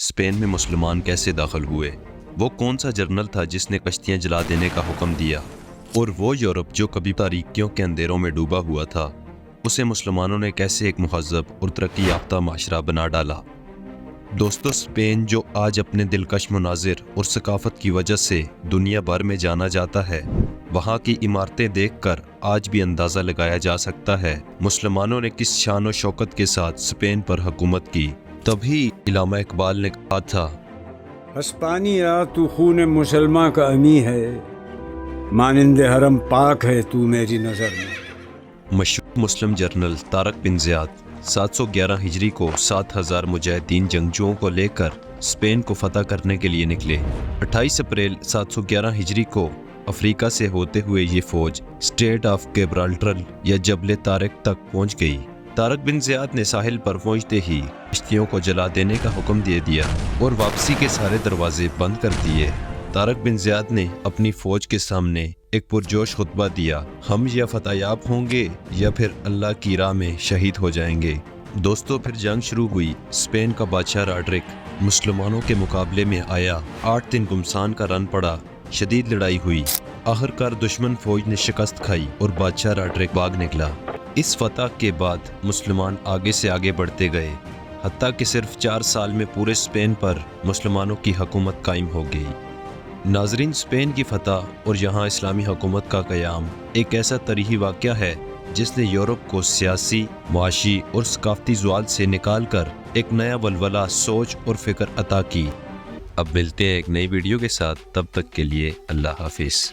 Spain میں مسلمان کیسے داخل ہوئے؟ وہ کون سا جنرل تھا جس نے کشتیاں جلا دینے کا حکم دیا؟ اور وہ یورپ جو کبھی تاریکیوں کے اندھیروں میں ڈوبا ہوا تھا، اسے مسلمانوں نے کیسے ایک مہذب اور ترقی یافتہ معاشرہ بنا ڈالا؟ دوستو، اسپین جو آج اپنے دلکش مناظر اور ثقافت کی وجہ سے دنیا بھر میں جانا جاتا ہے، وہاں کی عمارتیں دیکھ کر آج بھی اندازہ لگایا جا سکتا ہے مسلمانوں نے کس شان و شوکت کے ساتھ اسپین پر حکومت کی۔ تبھی علامہ اقبال نے کہا تھا، اسپانیہ تو خون مسلماں کا امی ہے، مانند حرم پاک ہے تو میری نظر میں۔ مشہور مسلم جنرل طارق بن زیاد 711 ہجری کو 7000 مجاہدین جنگجوؤں کو لے کر اسپین کو فتح کرنے کے لیے نکلے۔ 28 اپریل 711 ہجری کو افریقہ سے ہوتے ہوئے یہ فوج اسٹریٹ آف گبرالٹر یا جبل طارق تک پہنچ گئی۔ طارق بن زیاد نے ساحل پر پہنچتے ہی کشتیوں کو جلا دینے کا حکم دے دیا اور واپسی کے سارے دروازے بند کر دیے۔ طارق بن زیاد نے اپنی فوج کے سامنے ایک پرجوش خطبہ دیا، ہم یا فتح یاب ہوں گے یا پھر اللہ کی راہ میں شہید ہو جائیں گے۔ دوستو، پھر جنگ شروع ہوئی۔ اسپین کا بادشاہ راڈرک مسلمانوں کے مقابلے میں آیا۔ 8 دن گمسان کا رن پڑا، شدید لڑائی ہوئی۔ آخرکار دشمن فوج نے شکست کھائی اور بادشاہ راڈرک بھاگ نکلا۔ اس فتح کے بعد مسلمان آگے سے آگے بڑھتے گئے، حتیٰ کہ صرف 4 سال میں پورے اسپین پر مسلمانوں کی حکومت قائم ہو گئی۔ ناظرین، اسپین کی فتح اور یہاں اسلامی حکومت کا قیام ایک ایسا تاریخی واقعہ ہے جس نے یورپ کو سیاسی، معاشی اور ثقافتی زوال سے نکال کر ایک نیا ولولہ، سوچ اور فکر عطا کی۔ اب ملتے ہیں ایک نئی ویڈیو کے ساتھ، تب تک کے لیے اللہ حافظ۔